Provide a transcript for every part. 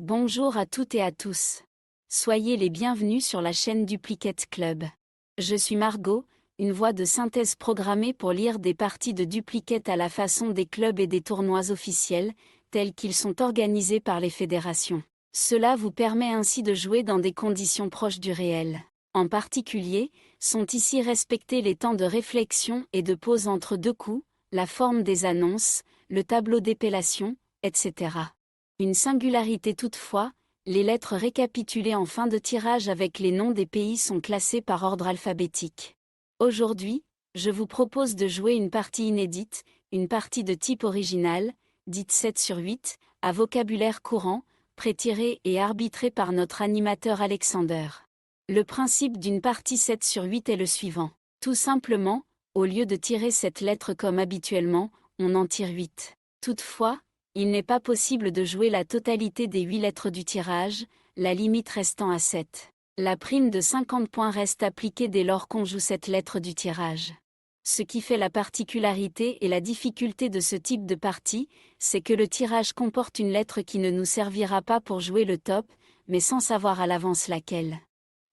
Bonjour à toutes et à tous. Soyez les bienvenus sur la chaîne Duplicate Club. Je suis Margot, une voix de synthèse programmée pour lire des parties de Duplicate à la façon des clubs et des tournois officiels, tels qu'ils sont organisés par les fédérations. Cela vous permet ainsi de jouer dans des conditions proches du réel. En particulier, sont ici respectés les temps de réflexion et de pause entre deux coups, la forme des annonces, le tableau d'épellation, etc. Une singularité toutefois, les lettres récapitulées en fin de tirage avec les noms des pays sont classées par ordre alphabétique. Aujourd'hui, je vous propose de jouer une partie inédite, une partie de type original, dite 7 sur 8, à vocabulaire courant, pré-tirée et arbitrée par notre animateur Alexander. Le principe d'une partie 7 sur 8 est le suivant. Tout simplement, au lieu de tirer cette lettre comme habituellement, on en tire 8. Toutefois, il n'est pas possible de jouer la totalité des 8 lettres du tirage, la limite restant à 7. La prime de 50 points reste appliquée dès lors qu'on joue cette lettre du tirage. Ce qui fait la particularité et la difficulté de ce type de partie, c'est que le tirage comporte une lettre qui ne nous servira pas pour jouer le top, mais sans savoir à l'avance laquelle.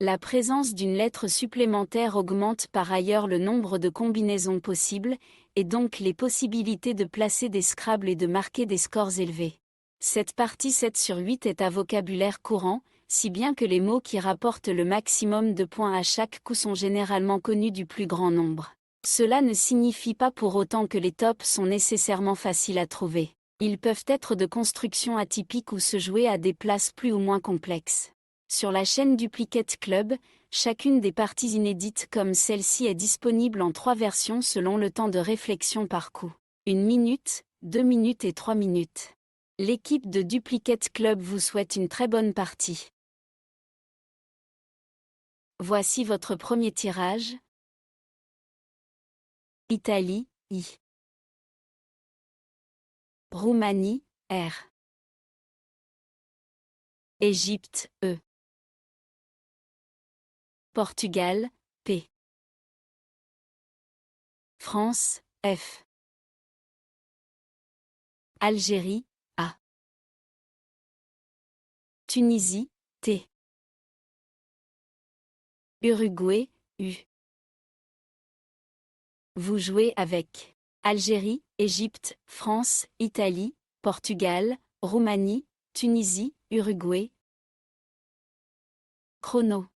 La présence d'une lettre supplémentaire augmente par ailleurs le nombre de combinaisons possibles, et donc les possibilités de placer des Scrabble et de marquer des scores élevés. Cette partie 7 sur 8 est à vocabulaire courant, si bien que les mots qui rapportent le maximum de points à chaque coup sont généralement connus du plus grand nombre. Cela ne signifie pas pour autant que les tops sont nécessairement faciles à trouver. Ils peuvent être de construction atypique ou se jouer à des places plus ou moins complexes. Sur la chaîne Duplicate Club, chacune des parties inédites comme celle-ci est disponible en 3 versions selon le temps de réflexion par coup. 1 minute, 2 minutes et 3 minutes. L'équipe de Duplicate Club vous souhaite une très bonne partie. Voici votre premier tirage. Italie, I. Roumanie, R. Égypte, E. Portugal, P. France, F. Algérie, A. Tunisie, T. Uruguay, U. Vous jouez avec Algérie, Égypte, France, Italie, Portugal, Roumanie, Tunisie, Uruguay. Chrono.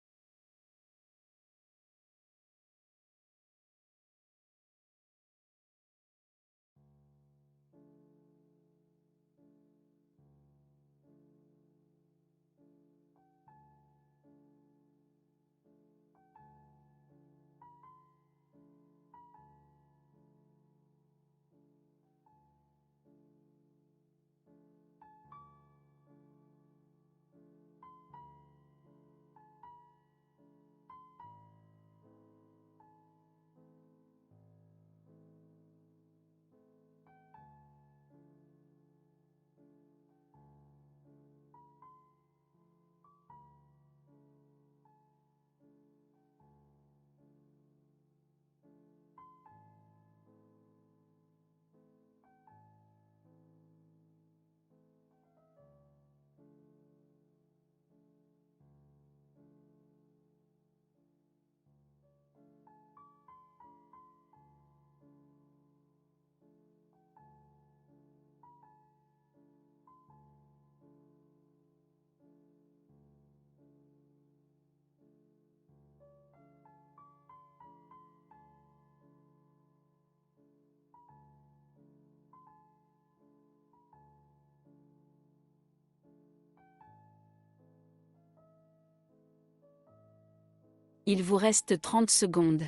Il vous reste 30 secondes.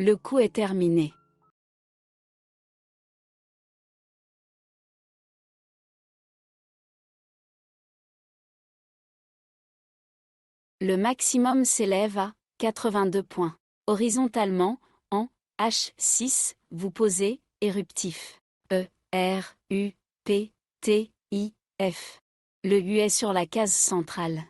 Le coup est terminé. Le maximum s'élève à 82 points. Horizontalement, en H6, vous posez éruptif. E, R, U, P, T, I, F. Le U est sur la case centrale.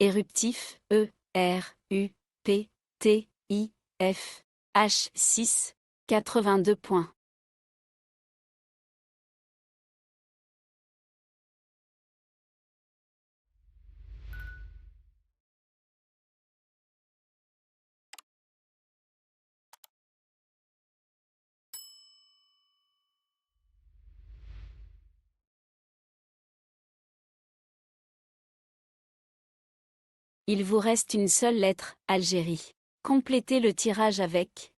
Éruptif, E, R, U, P, T, I, F. H6, 82 points. Il vous reste une seule lettre, Algérie. Complétez le tirage avec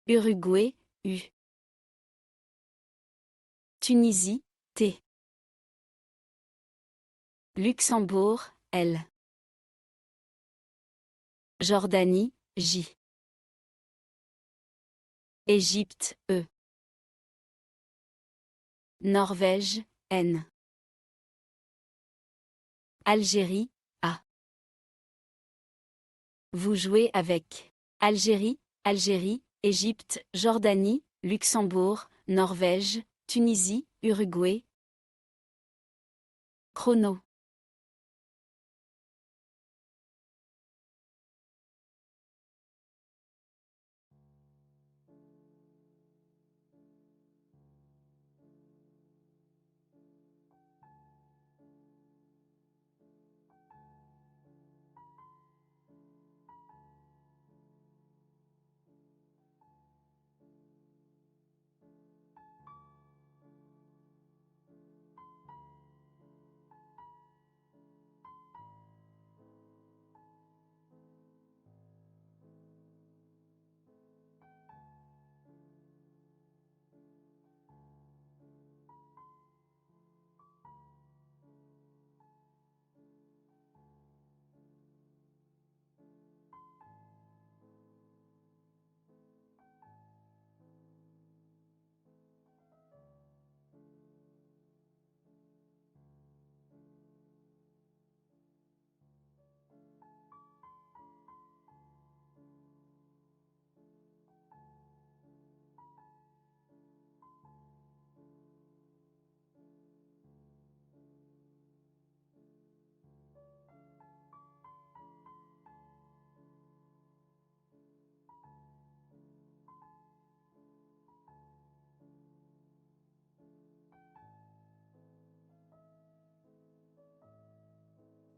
Uruguay, U. Tunisie, T. Luxembourg, L. Jordanie, J. Égypte, E. Norvège, N. Algérie, A. Vous jouez avec Algérie, Algérie, Égypte, Jordanie, Luxembourg, Norvège, Tunisie, Uruguay. Chrono.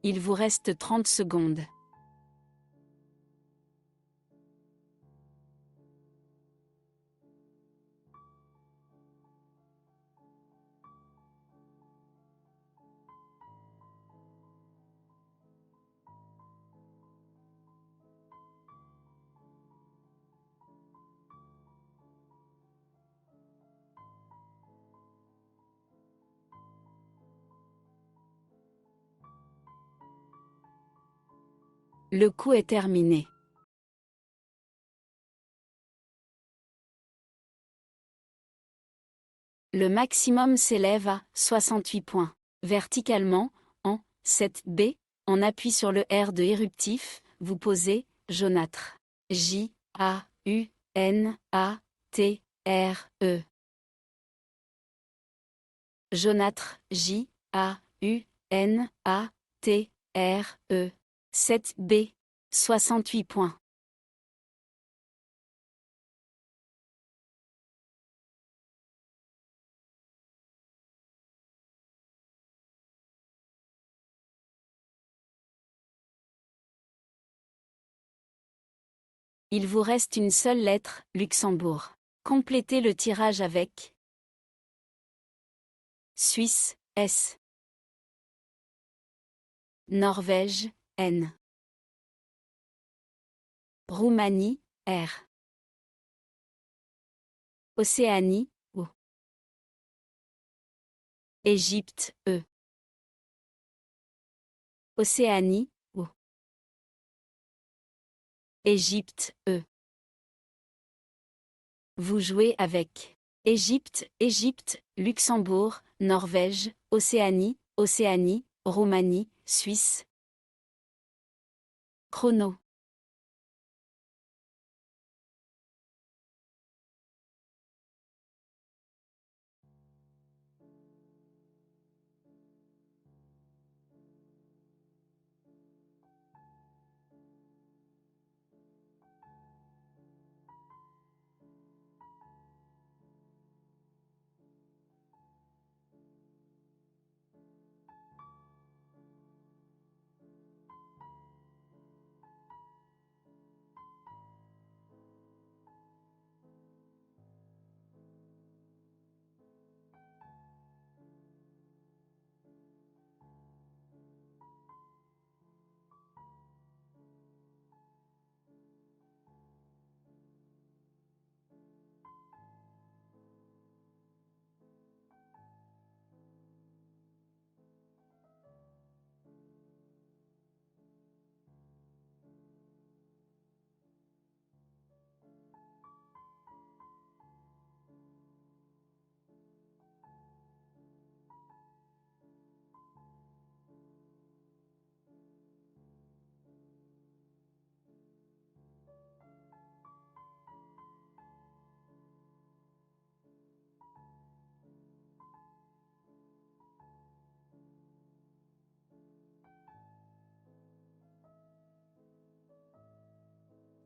Il vous reste 30 secondes. Le coup est terminé. Le maximum s'élève à 68 points. Verticalement, en 7B, on appuie sur le R de éruptif, vous posez jaunâtre. J, A, U, N, A, T, R, E. Jaunâtre, J, A, U, N, A, T, R, E. 7B, 68 points. Il vous reste une seule lettre, Luxembourg. Complétez le tirage avec Suisse, S. Norvège, N. Roumanie, R. Océanie, O. Égypte, E. Océanie, O. Égypte, E. Vous jouez avec Égypte, Égypte, Luxembourg, Norvège, Océanie, Océanie, Roumanie, Suisse. Chrono.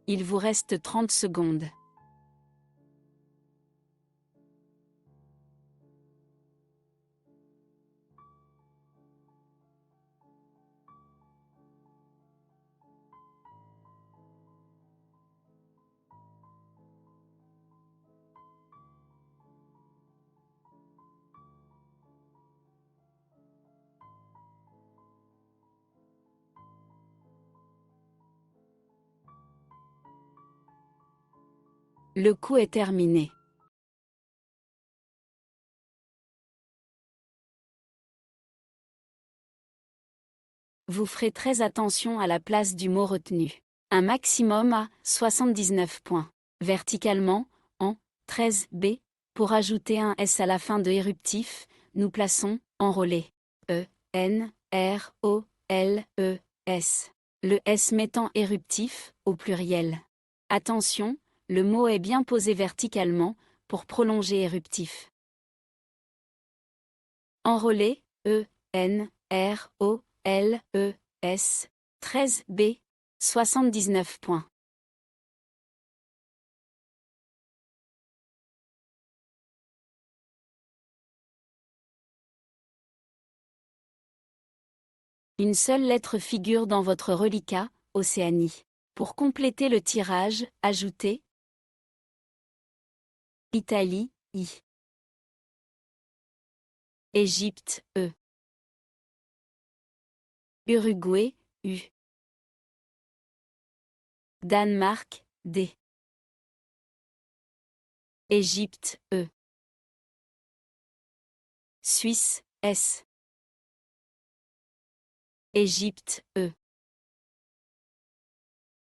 Il vous reste 30 secondes. Le coup est terminé. Vous ferez très attention à la place du mot retenu. Un maximum à 79 points. Verticalement, en 13b, pour ajouter un S à la fin de éruptif, nous plaçons enrôlé. E, N, R, O, L, E, S. Le S mettant éruptif, au pluriel. Attention, le mot est bien posé verticalement, pour prolonger éruptif. Enrôlé, E, N, R, O, L, E, S, 13b, 79 points. Une seule lettre figure dans votre reliquat, Océanie. Pour compléter le tirage, ajoutez Italie, I. Égypte, E. Uruguay, U. Danemark, D. Égypte, E. Suisse, S. Égypte, E.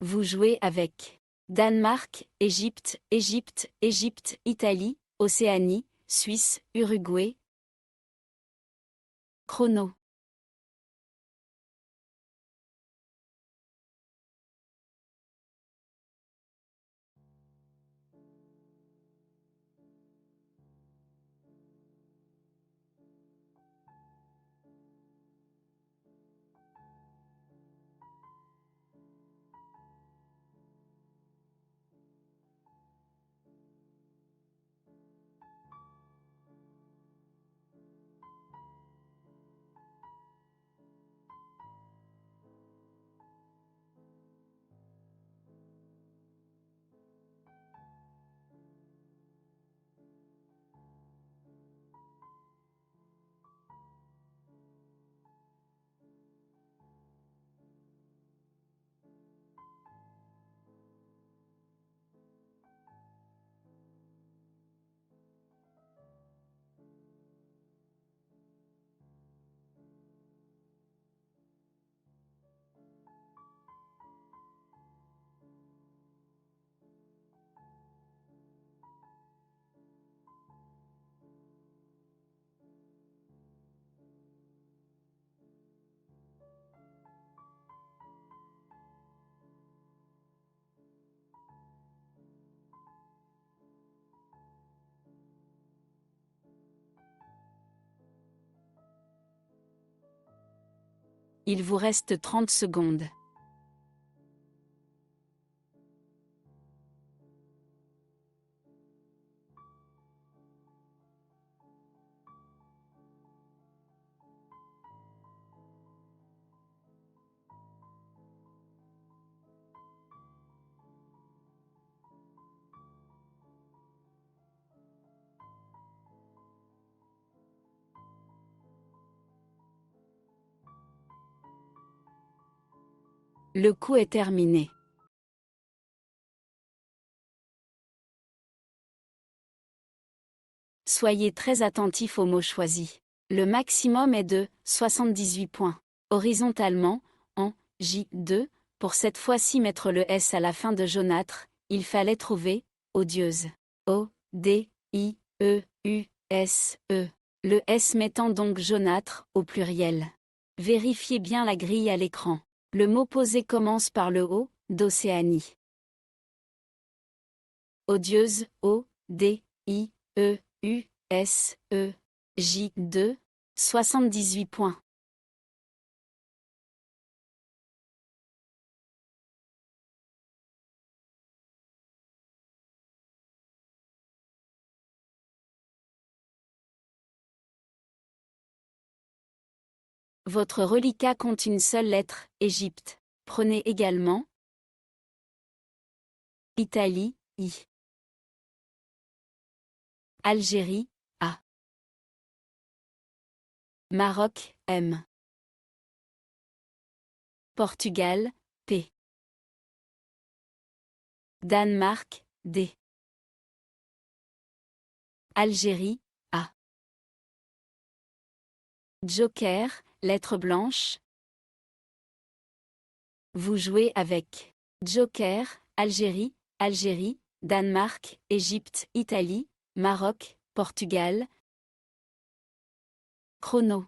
Vous jouez avec Danemark, Égypte, Égypte, Égypte, Italie, Océanie, Suisse, Uruguay. Chrono. Il vous reste 30 secondes. Le coup est terminé. Soyez très attentif aux mots choisis. Le maximum est de 78 points. Horizontalement, en J2, pour cette fois-ci mettre le S à la fin de jaunâtre, il fallait trouver odieuse. O-D-I-E-U-S-E. Le S mettant donc jaunâtre au pluriel. Vérifiez bien la grille à l'écran. Le mot posé commence par le O, d'Océanie. Odieuse, O-D-I-E-U-S-E. J2, 78 points. Votre reliquat compte une seule lettre, Égypte. Prenez également Italie, I. Algérie, A. Maroc, M. Portugal, P. Danemark, D. Algérie, A. Joker, lettre blanche. Vous jouez avec Joker, Algérie, Algérie, Danemark, Égypte, Italie, Maroc, Portugal. Chrono.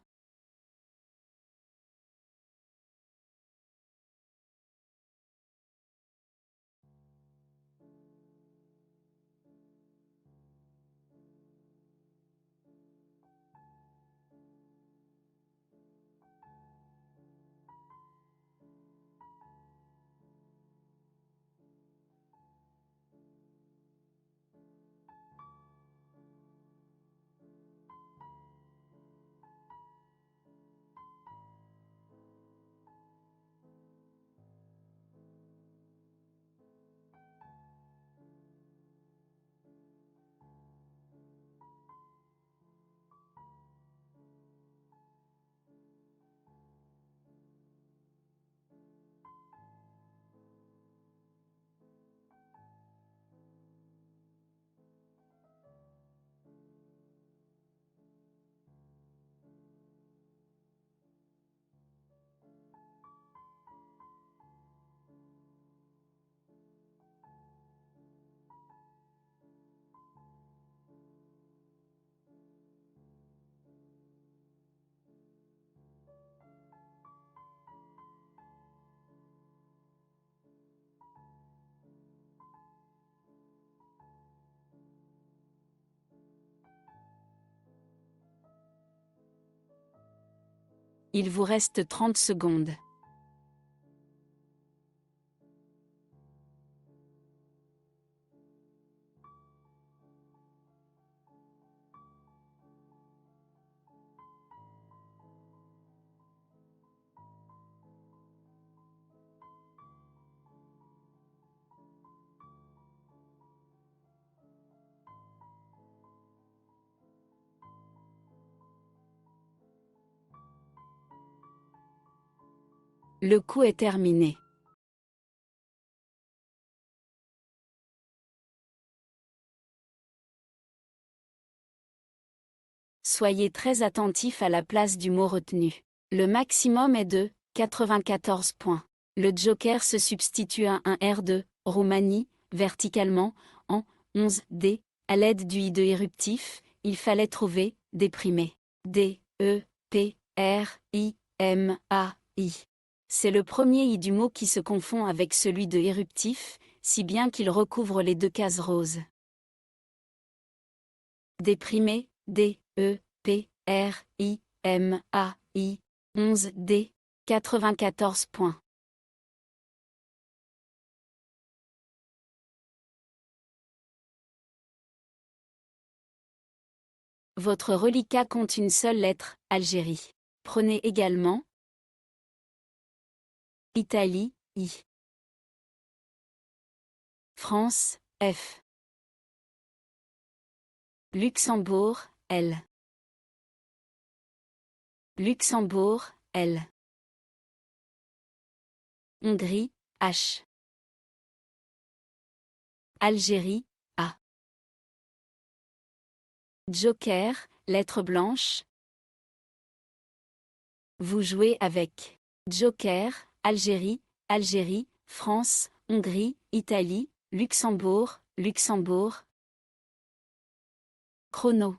Il vous reste 30 secondes. Le coup est terminé. Soyez très attentif à la place du mot retenu. Le maximum est de 94 points. Le joker se substitue à un R de Roumanie, verticalement, en 11D, à l'aide du I de éruptif, il fallait trouver déprimé. D, E, P, R, I, M, A, I. C'est le premier I du mot qui se confond avec celui de éruptif, si bien qu'il recouvre les deux cases roses. Déprimé, D, E, P, R, I, M, A, I, 11D. 94 points. Votre reliquat compte une seule lettre, Algérie. Prenez également Italie, I. France, F. Luxembourg, L. Luxembourg, L. Hongrie, H. Algérie, A. Joker, lettre blanche. Vous jouez avec Joker, Algérie, Algérie, France, Hongrie, Italie, Luxembourg, Luxembourg. Chrono.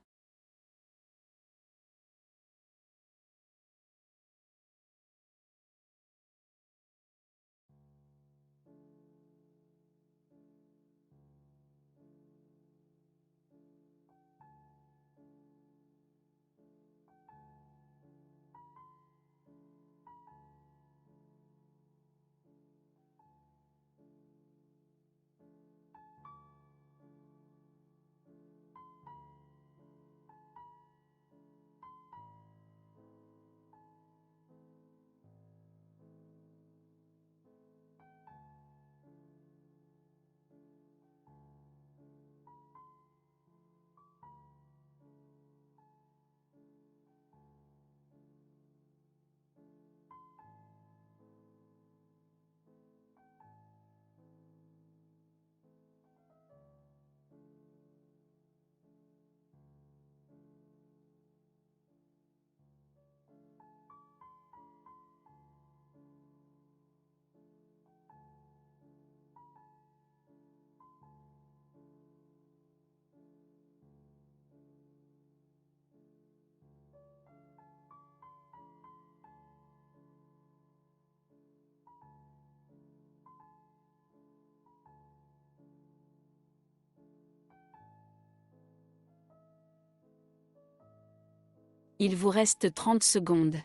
Il vous reste 30 secondes.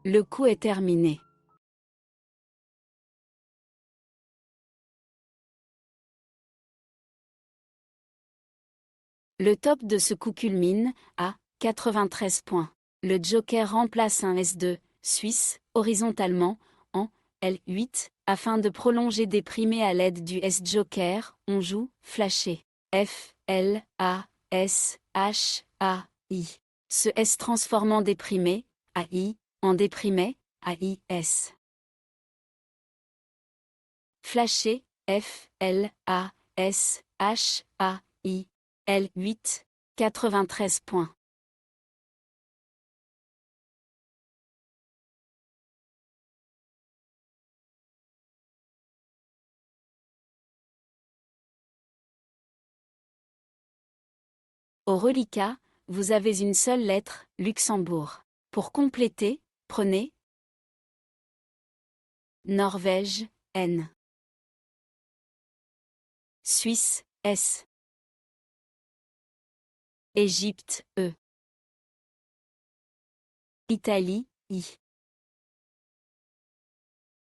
Le coup est terminé. Le top de ce coup culmine à 93 points. Le joker remplace un S2 suisse horizontalement en L8 afin de prolonger des primés à l'aide du S-joker. On joue flashé. F L A S H A I. Ce S transformant déprimé AI en déprimé AIS. Flashé F L A S H A I. L8, 93 points. Au reliquat, vous avez une seule lettre, Luxembourg. Pour compléter, prenez Norvège, N. Suisse, S. Égypte, E. Italie, I.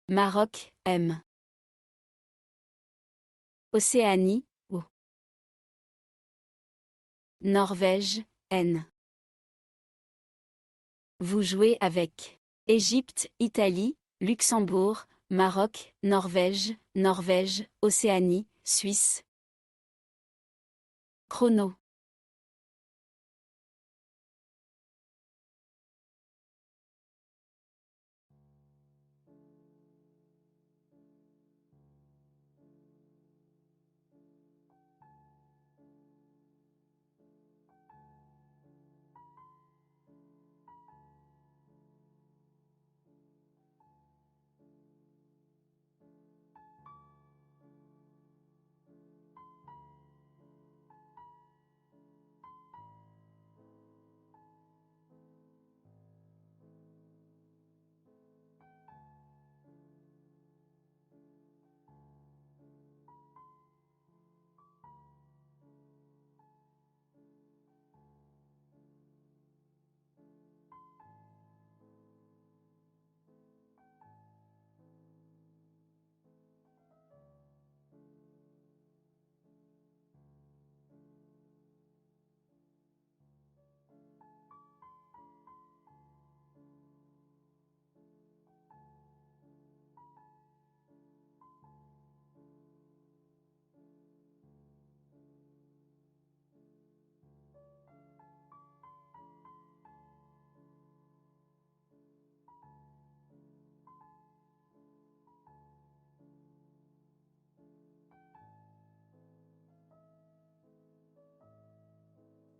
Maroc, M. Océanie, O. Norvège, N. Vous jouez avec Égypte, Italie, Luxembourg, Maroc, Norvège, Norvège, Océanie, Suisse. Chrono.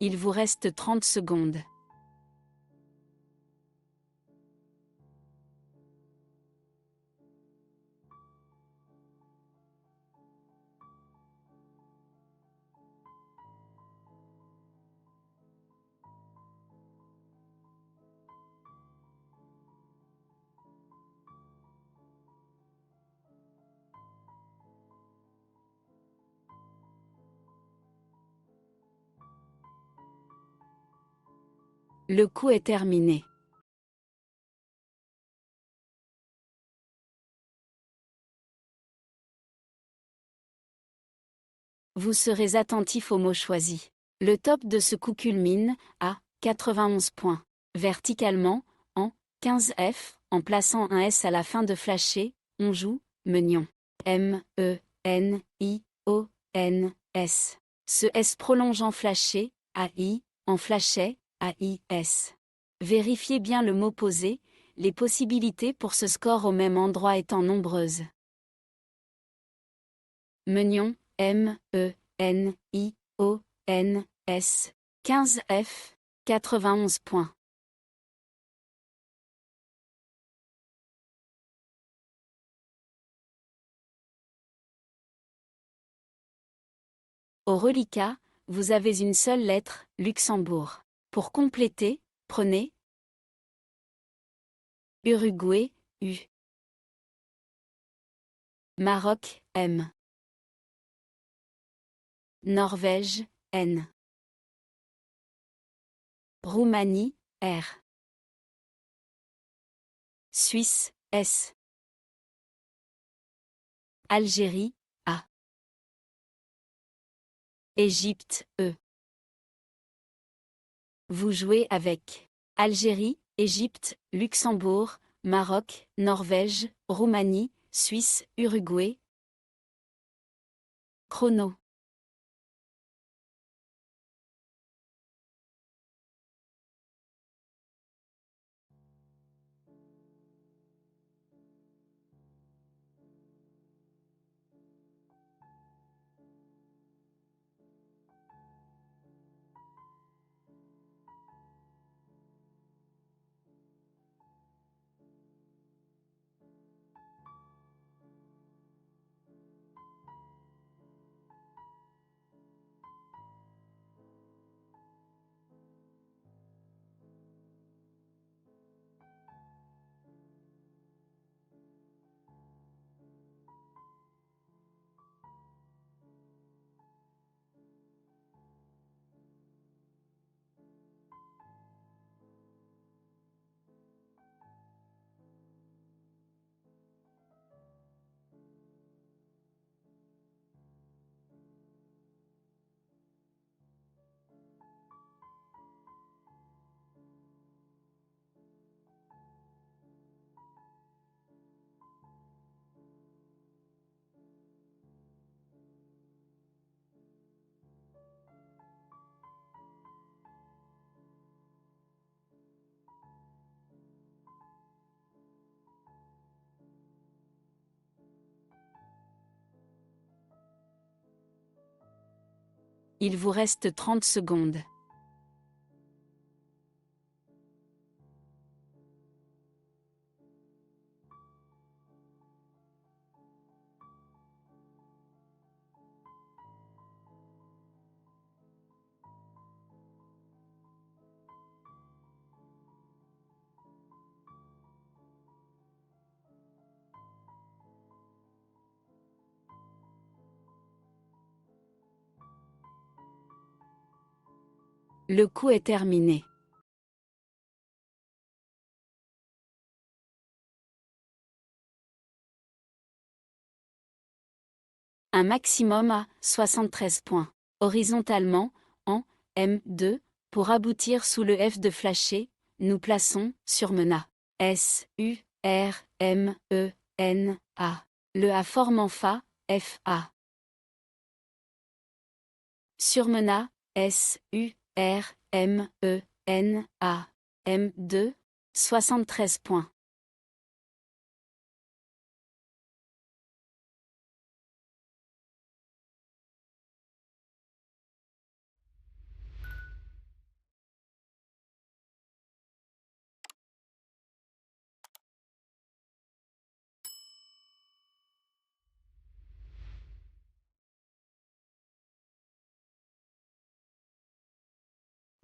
Il vous reste 30 secondes. Le coup est terminé. Vous serez attentif aux mots choisis. Le top de ce coup culmine à 91 points. Verticalement, en 15 F, en plaçant un S à la fin de flasher, on joue Menion. M-E-N-I-O-N-S. Ce S prolonge en flasher, AI, en flashait, AIS. Vérifiez bien le mot posé, les possibilités pour ce score au même endroit étant nombreuses. Menion, M-E-N-I-O-N-S, 15 F, 91 points. Au reliquat, vous avez une seule lettre, Luxembourg. Pour compléter, prenez Uruguay, U. Maroc, M. Norvège, N. Roumanie, R. Suisse, S. Algérie, A. Égypte, E. Vous jouez avec Algérie, Égypte, Luxembourg, Maroc, Norvège, Roumanie, Suisse, Uruguay. Chrono. Il vous reste 30 secondes. Le coup est terminé. Un maximum à 73 points. Horizontalement, en M2, pour aboutir sous le F de flasher, nous plaçons surmena. S, U, R, M, E, N, A. Le A forme en Fa, F, A. Surmena, S, U, R, M, E, N, A. M2, 73 points.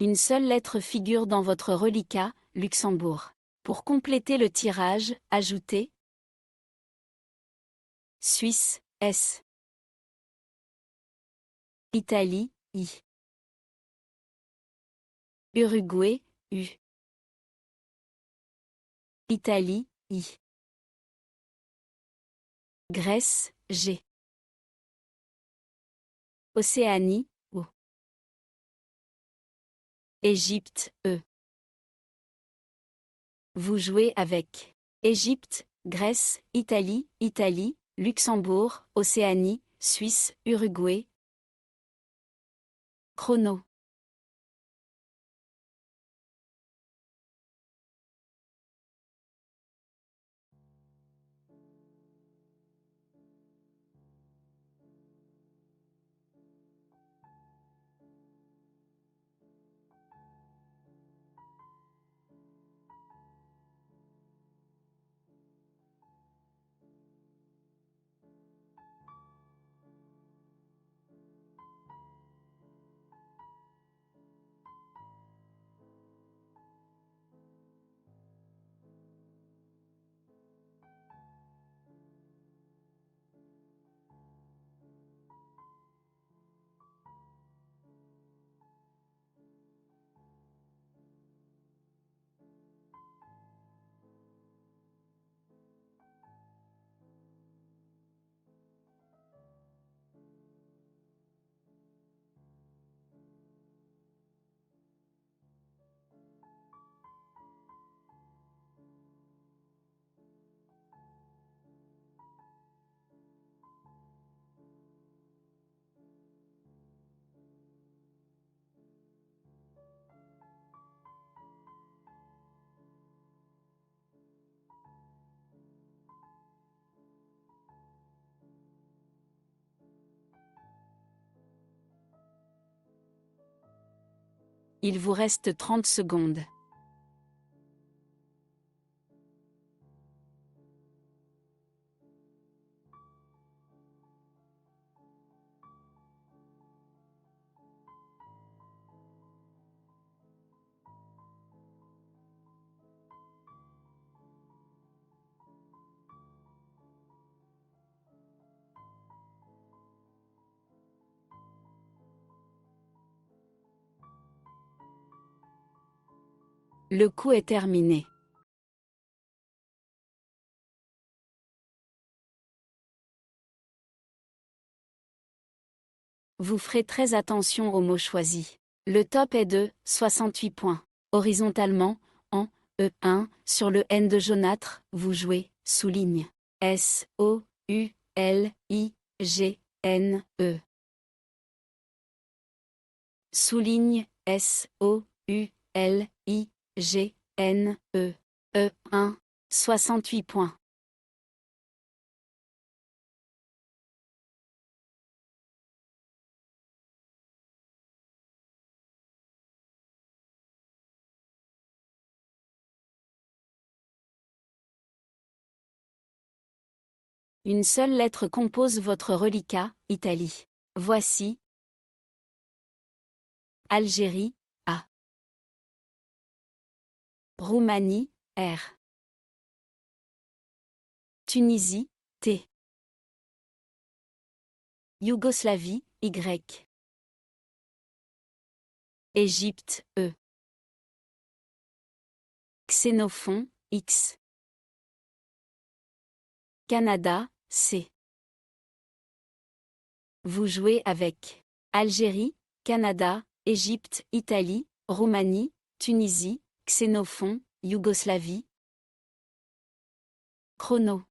Une seule lettre figure dans votre reliquat, Luxembourg. Pour compléter le tirage, ajoutez Suisse, S. Italie, I. Uruguay, U. Italie, I. Grèce, G. Océanie, O. Égypte, E. Vous jouez avec Égypte, Grèce, Italie, Italie, Luxembourg, Océanie, Suisse, Uruguay. Chrono. Il vous reste 30 secondes. Le coup est terminé. Vous ferez très attention aux mots choisis. Le top est de 68 points. Horizontalement, en E1, sur le N de jaunâtre, vous jouez, souligne. S, O, U, L, I, G, N, E. Souligne, S, O, U, L, I, G, N, E. E1, 68 points. Une seule lettre compose votre reliquat, Italie. Voici. Algérie, A. Roumanie, R. Tunisie, T. Yougoslavie, Y. Égypte, E. Xénophon, X. Canada, C. Vous jouez avec Algérie, Canada, Égypte, Italie, Roumanie, Tunisie, Xénophon, Yougoslavie. Chrono.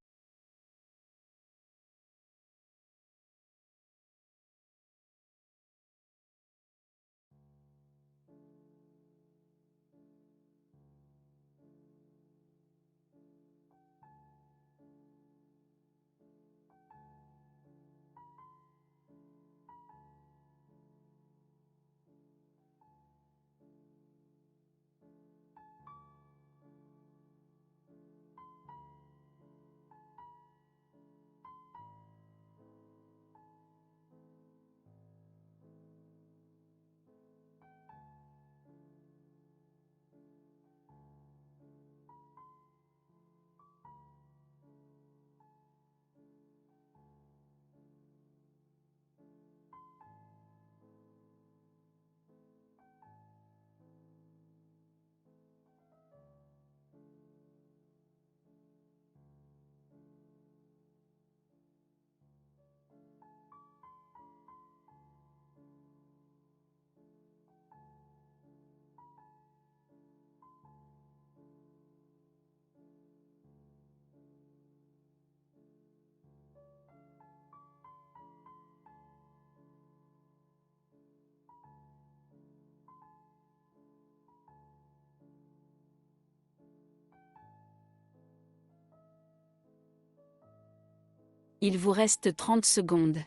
Il vous reste 30 secondes.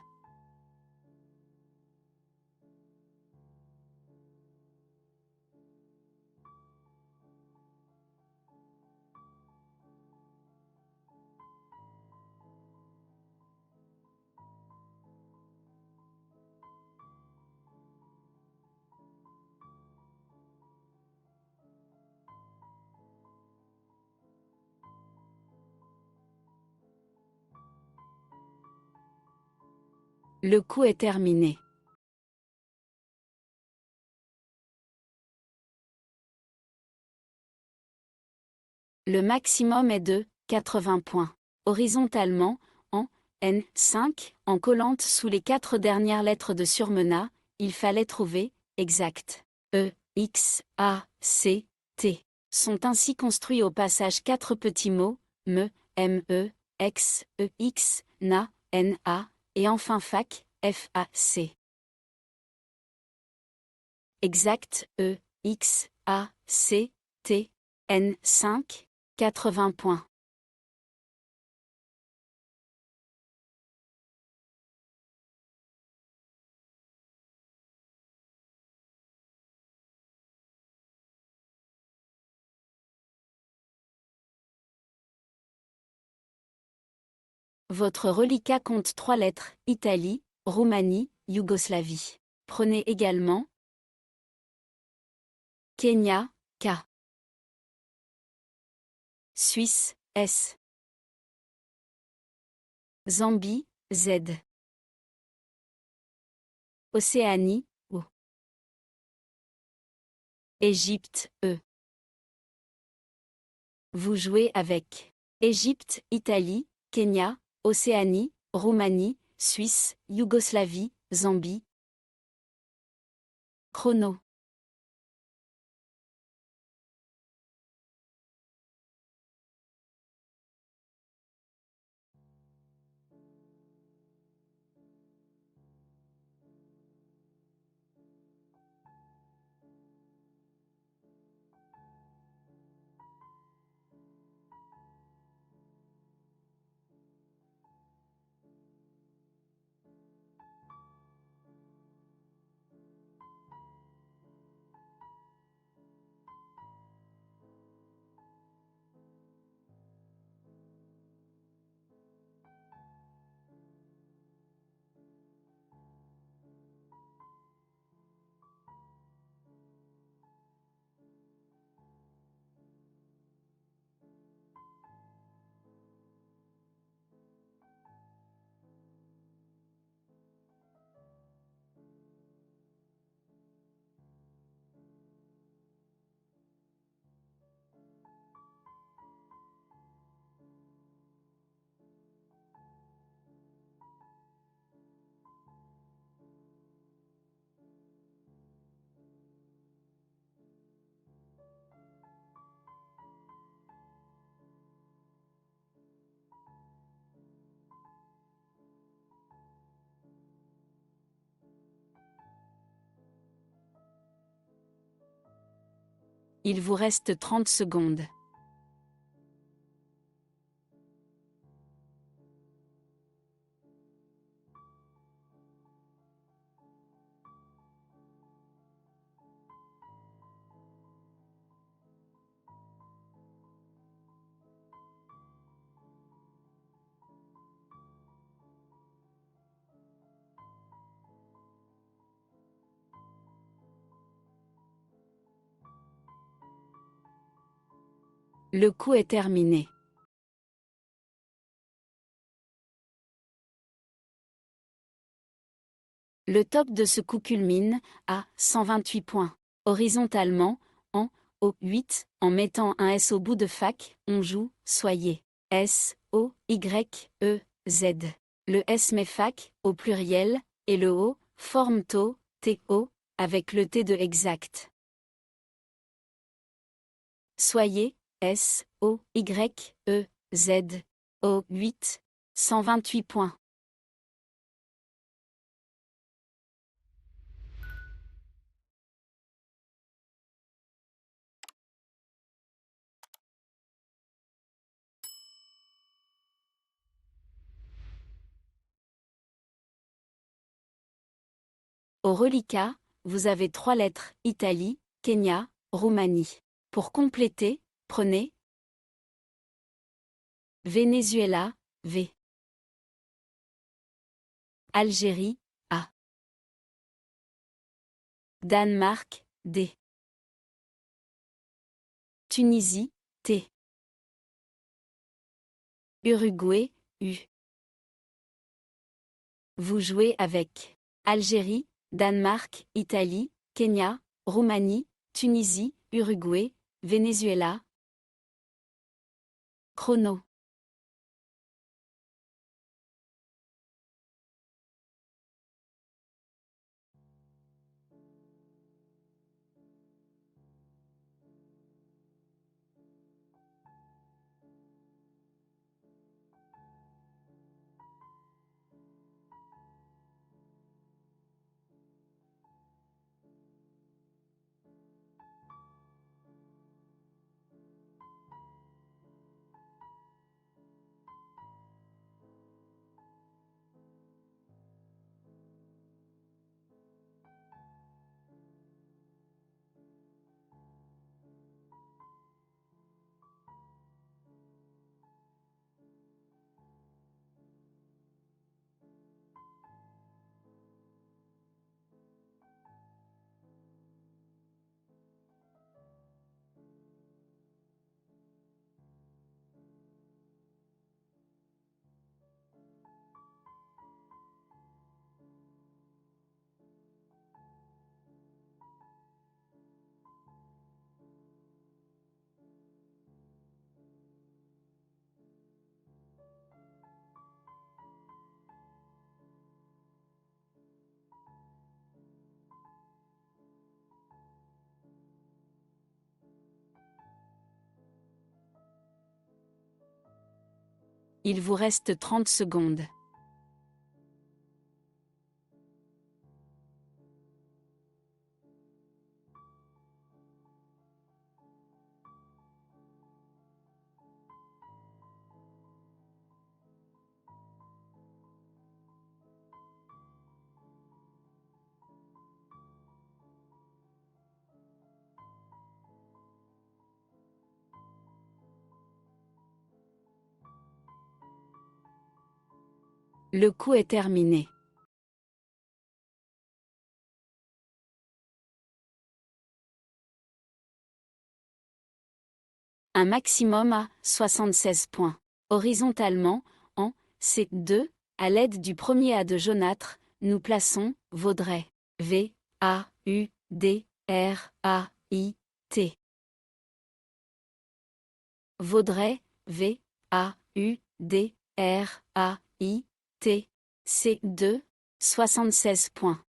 Le coup est terminé. Le maximum est de 80 points. Horizontalement, en N5, en collante sous les 4 dernières lettres de Surmena, il fallait trouver exact. E, X, A, C, T. Sont ainsi construits au passage 4 petits mots, me, M-E, X, E-X, na, N-A, et enfin fac, F-A-C. Exact, E, X, A, C, T, N5, 80 points. Votre reliquat compte 3 lettres, Italie, Roumanie, Yougoslavie. Prenez également Kenya, K. Suisse, S. Zambie, Z. Océanie, O. Égypte, E. Vous jouez avec Égypte, Italie, Kenya, Océanie, Roumanie, Suisse, Yougoslavie, Zambie. Chrono. Il vous reste 30 secondes. Le coup est terminé. Le top de ce coup culmine à 128 points. Horizontalement, en O8, en mettant un S au bout de fac, on joue soyez. S, O, Y, E, Z. Le S met fac, au pluriel, et le O, forme TO, T-O, avec le T de exact. Soyez, S, O, Y, E, Z, O8, 128 points. Au reliquat, vous avez 3 lettres, Italie, Kenya, Roumanie. Pour compléter, prenez Venezuela, V. Algérie, A. Danemark, D. Tunisie, T. Uruguay, U. Vous jouez avec Algérie, Danemark, Italie, Kenya, Roumanie, Tunisie, Uruguay, Venezuela. Chrono. Il vous reste 30 secondes. Le coup est terminé. Un maximum à 76 points. Horizontalement, en C2, à l'aide du premier A de jaunâtre, nous plaçons Vaudrey. V, A, U, D, R, A, I, T. Vaudrey, V, A, U, D, R, A, I, T. C2, 76 points.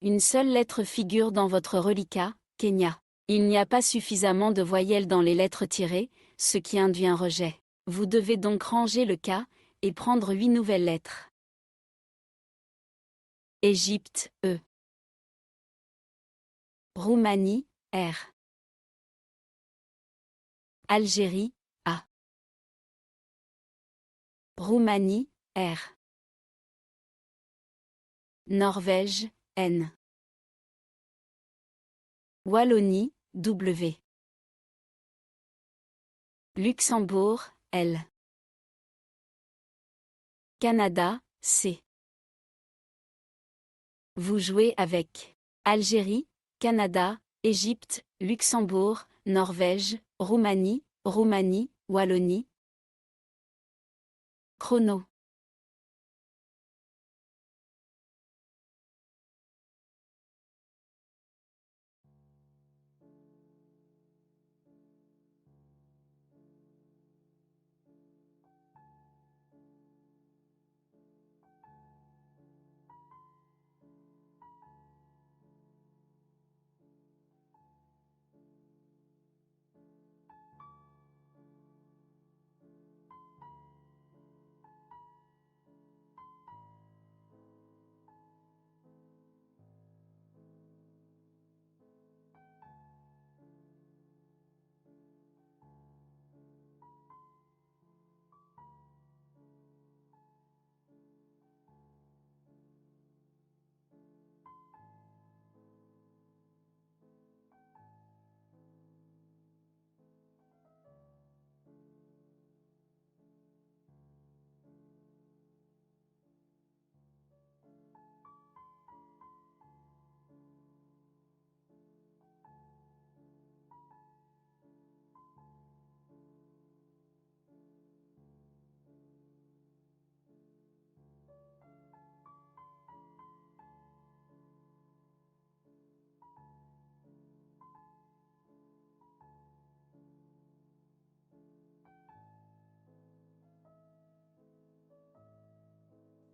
Une seule lettre figure dans votre reliquat, Kenya. Il n'y a pas suffisamment de voyelles dans les lettres tirées, ce qui induit un rejet. Vous devez donc ranger le K et prendre 8 nouvelles lettres. Égypte, E. Roumanie, R. Algérie, A. Roumanie, R. Norvège, N. Wallonie, W. Luxembourg, L. Canada, C. Vous jouez avec Algérie, Canada, Égypte, Luxembourg, Norvège, Roumanie, Wallonie. Chrono.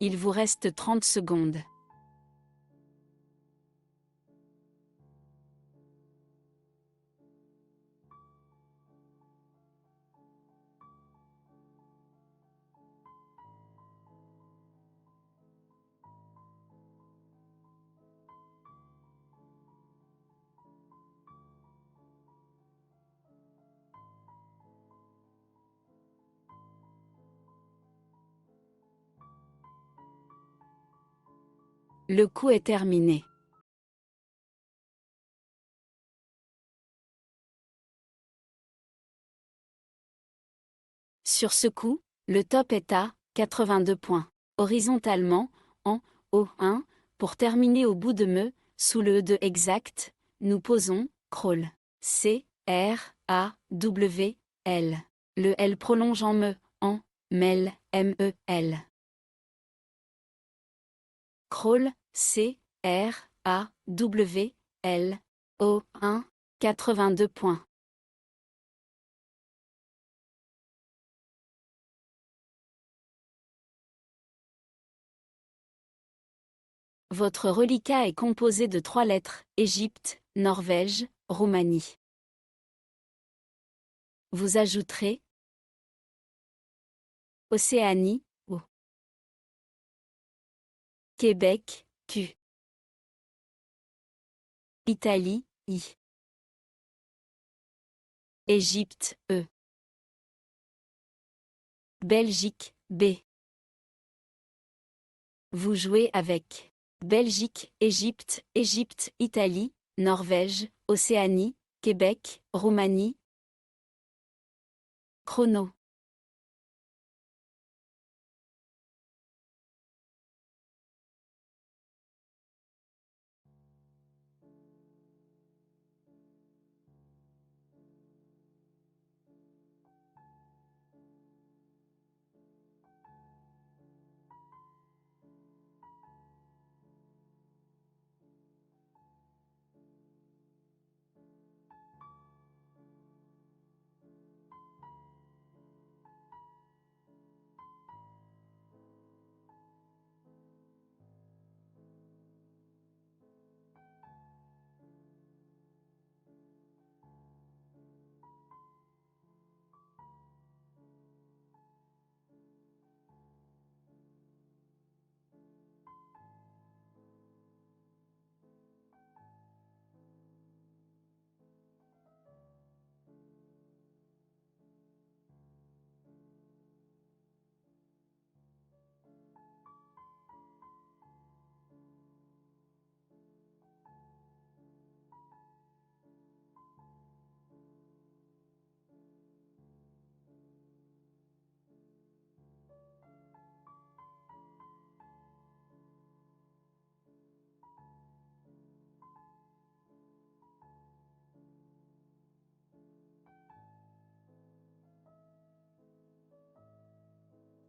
Il vous reste 30 secondes. Le coup est terminé. Sur ce coup, le top est à 82 points. Horizontalement, en O1, pour terminer au bout de me, sous le E de exact, nous posons crawl. C, R, A, W, L. Le L prolonge en me, en, mel, M, E, L. Crawl, C, R, A, W, L. O1, 82 points. Votre reliquat est composé de 3 lettres, Égypte, Norvège, Roumanie. Vous ajouterez Océanie, O. Québec, Q. Italie, I. Égypte, E. Belgique, B. Vous jouez avec Belgique, Égypte, Égypte, Italie, Norvège, Océanie, Québec, Roumanie. Chrono.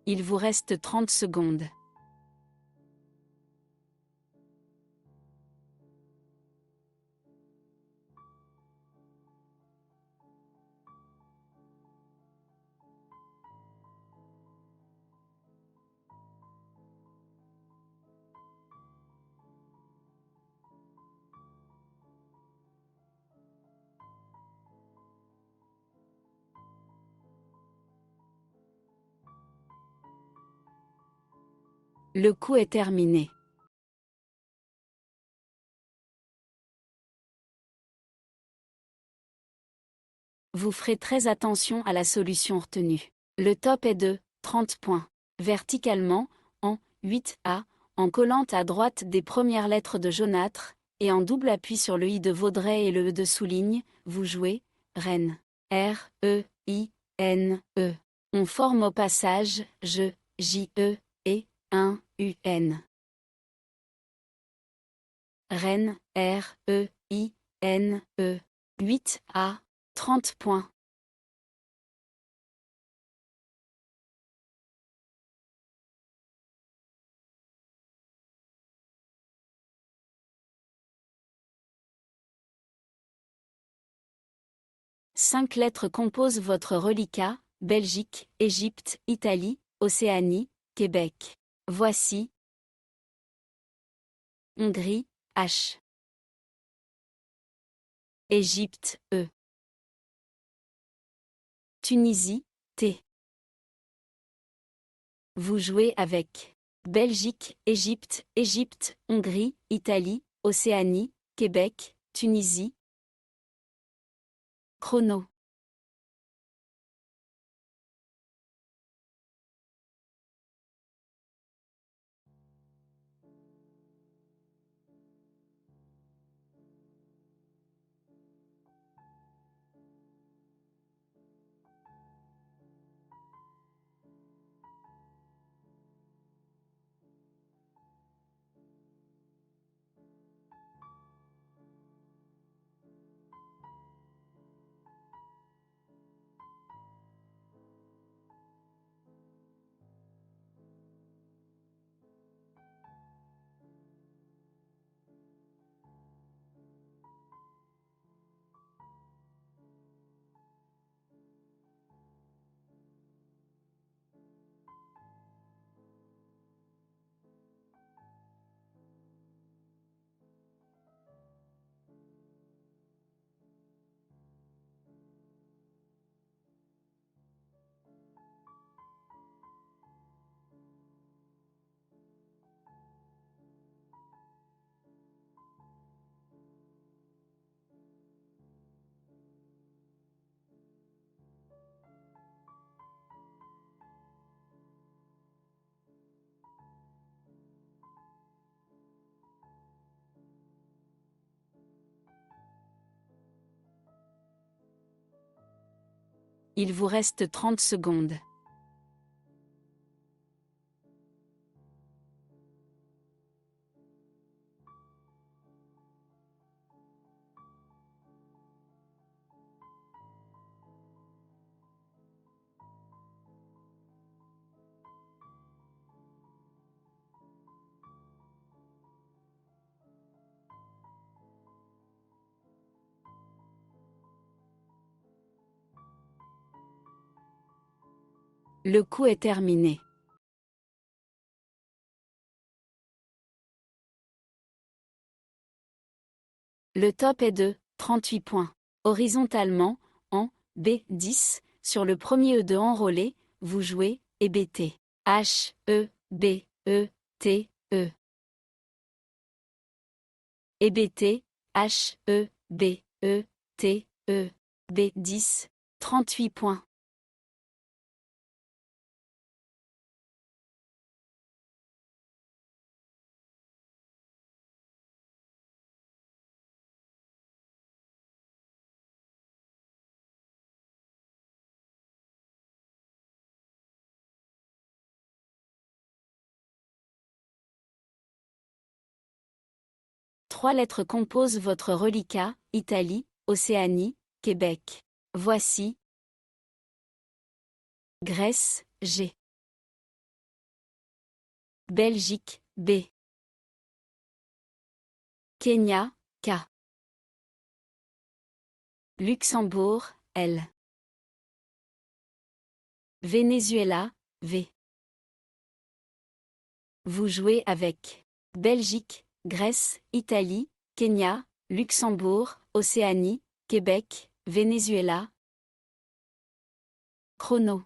Il vous reste 30 secondes. Le coup est terminé. Vous ferez très attention à la solution retenue. Le top est de 30 points. Verticalement, en 8A, en collant à droite des premières lettres de jaunâtre, et en double appui sur le I de Vaudrey et le E de souligne, vous jouez Reine. R, E, I, N, E. On forme au passage je, J, E, et 1, U, N. Reine, R, E, I, N, E. 8A, 30 points. Cinq lettres composent votre reliquat, Belgique, Égypte, Italie, Océanie, Québec. Voici. Hongrie, H. Égypte, E. Tunisie, T. Vous jouez avec Belgique, Égypte, Égypte, Hongrie, Italie, Océanie, Québec, Tunisie. Chrono. Il vous reste 30 secondes. Le coup est terminé. Le top est de 38 points. Horizontalement, en B10, sur le premier E de enrôlé, vous jouez EBT. H, E, B, E, T, E. EBT, H, E, B, E, T, E. B10, 38 points. Trois lettres composent votre reliquat: Italie, Océanie, Québec. Voici. Grèce, G. Belgique, B. Kenya, K. Luxembourg, L. Venezuela, V. Vous jouez avec Belgique, Grèce, Italie, Kenya, Luxembourg, Océanie, Québec, Venezuela. Chrono.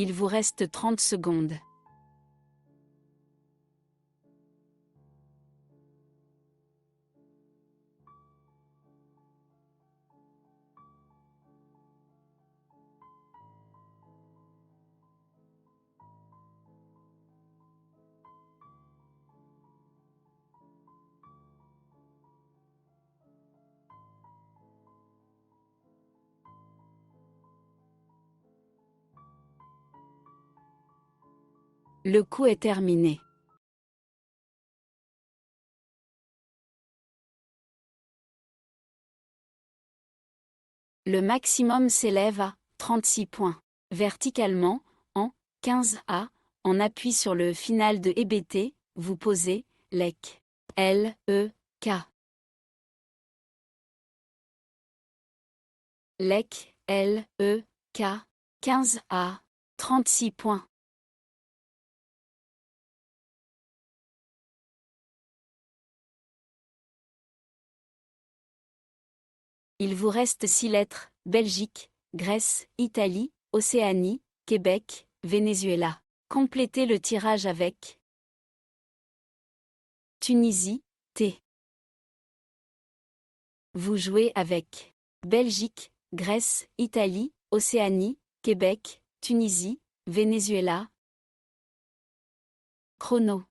Il vous reste 30 secondes. Le coup est terminé. Le maximum s'élève à 36 points. Verticalement, en 15A, en appui sur le final de EBT, vous posez LEC. L-E-K. LEC, L-E-K, 15A, 36 points. Il vous reste 6 lettres, Belgique, Grèce, Italie, Océanie, Québec, Venezuela. Complétez le tirage avec Tunisie, T. Vous jouez avec Belgique, Grèce, Italie, Océanie, Québec, Tunisie, Venezuela. Chrono.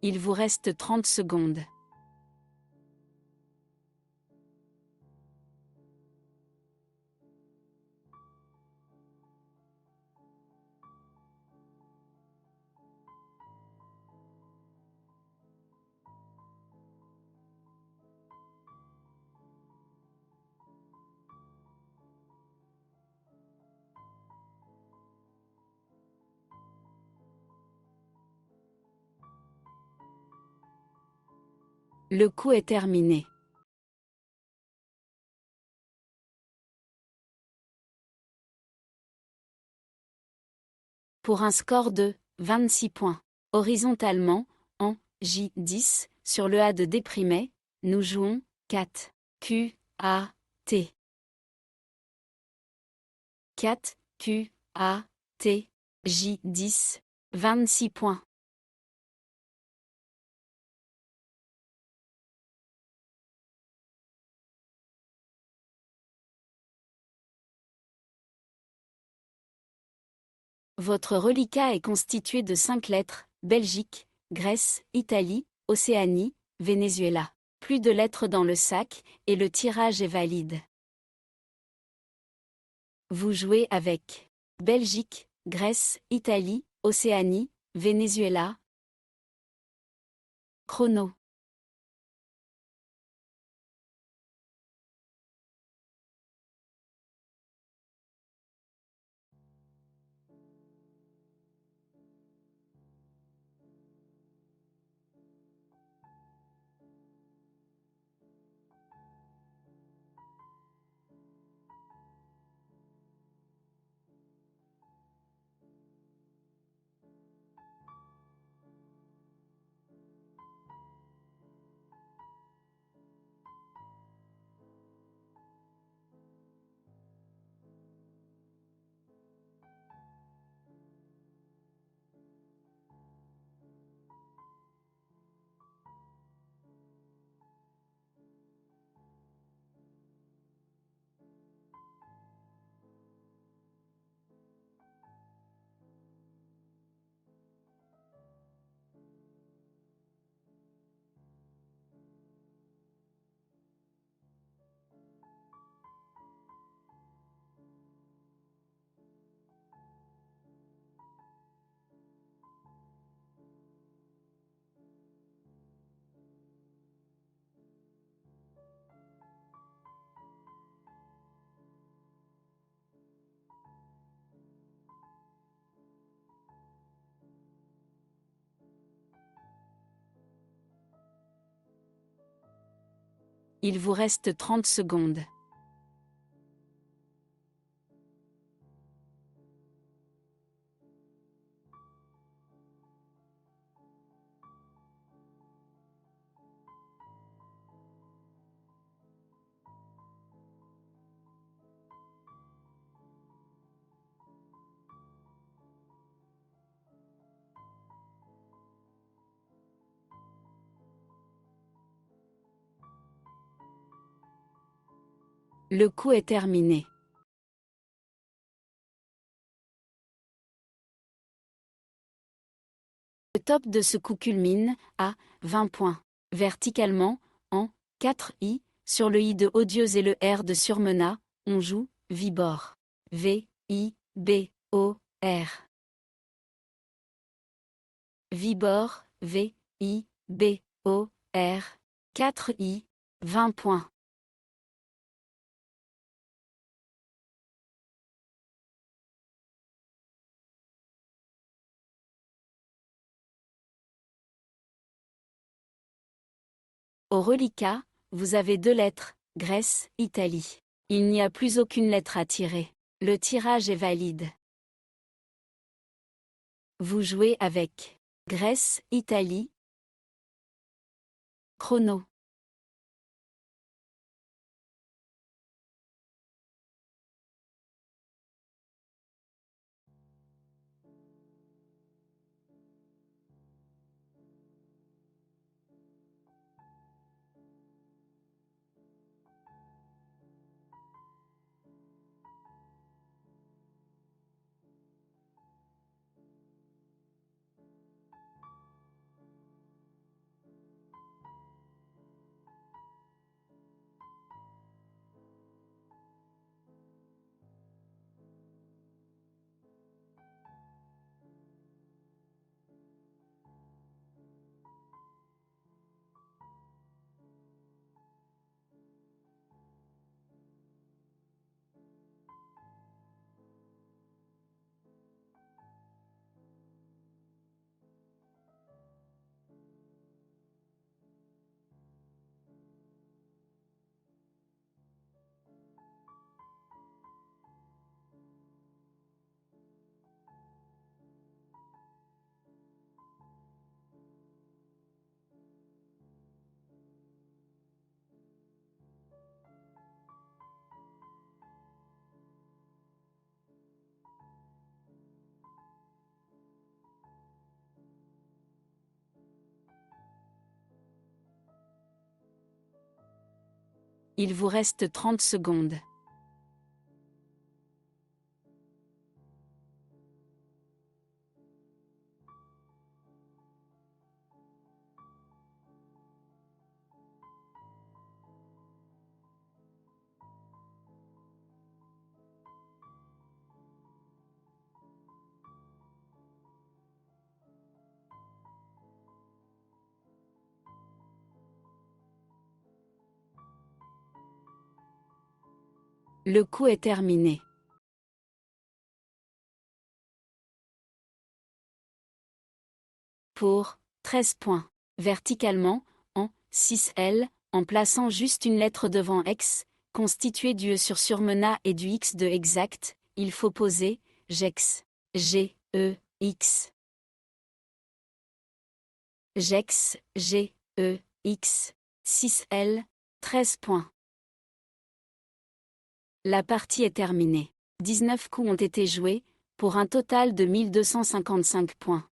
Il vous reste 30 secondes. Le coup est terminé. Pour un score de 26 points. Horizontalement, en J10, sur le A de déprimé, nous jouons 4 Q A T. 4 Q A T J10, 26 points. Votre reliquat est constitué de 5 lettres, Belgique, Grèce, Italie, Océanie, Venezuela. Plus de lettres dans le sac, et le tirage est valide. Vous jouez avec Belgique, Grèce, Italie, Océanie, Venezuela. Chrono. Il vous reste 30 secondes. Le coup est terminé. Le top de ce coup culmine à 20 points. Verticalement, en 4 i, sur le i de Odieuse et le r de Surmenat, on joue Vibord. V, I, B, O, R. Vibord, V, I, B, O, R. 4 i, 20 points. Au reliquat, vous avez 2 lettres, Grèce, Italie. Il n'y a plus aucune lettre à tirer. Le tirage est valide. Vous jouez avec Grèce, Italie. Chrono. Il vous reste 30 secondes. Le coup est terminé. Pour 13 points. Verticalement, en 6L, en plaçant juste une lettre devant X, constituée du E sur Surmenat et du X de exact, il faut poser Gex. G, E, X. Gex, G, E, X. 6L, 13 points. La partie est terminée. 19 coups ont été joués, pour un total de 1255 points.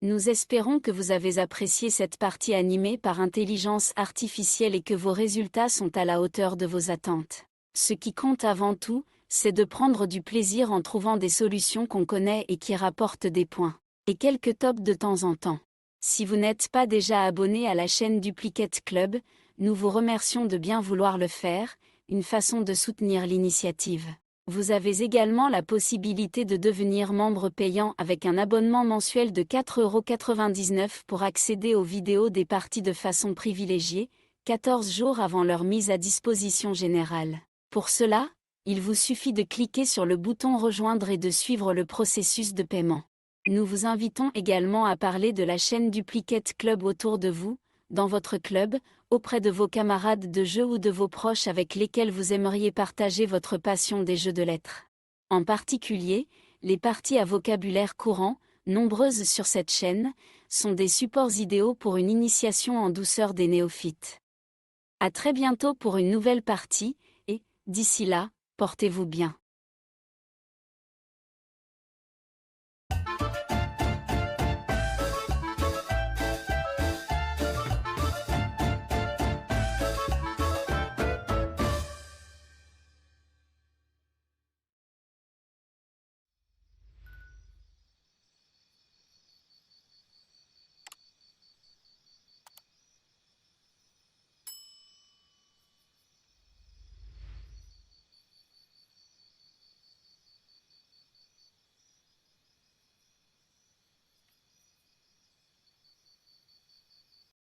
Nous espérons que vous avez apprécié cette partie animée par intelligence artificielle et que vos résultats sont à la hauteur de vos attentes. Ce qui compte avant tout, c'est de prendre du plaisir en trouvant des solutions qu'on connaît et qui rapportent des points. Et quelques tops de temps en temps. Si vous n'êtes pas déjà abonné à la chaîne Duplicate Club, nous vous remercions de bien vouloir le faire, une façon de soutenir l'initiative. Vous avez également la possibilité de devenir membre payant avec un abonnement mensuel de 4,99 € pour accéder aux vidéos des parties de façon privilégiée, 14 jours avant leur mise à disposition générale. Pour cela, il vous suffit de cliquer sur le bouton Rejoindre et de suivre le processus de paiement. Nous vous invitons également à parler de la chaîne Duplicate Club autour de vous, dans votre club, auprès de vos camarades de jeu ou de vos proches avec lesquels vous aimeriez partager votre passion des jeux de lettres. En particulier, les parties à vocabulaire courant, nombreuses sur cette chaîne, sont des supports idéaux pour une initiation en douceur des néophytes. À très bientôt pour une nouvelle partie, et, d'ici là, portez-vous bien.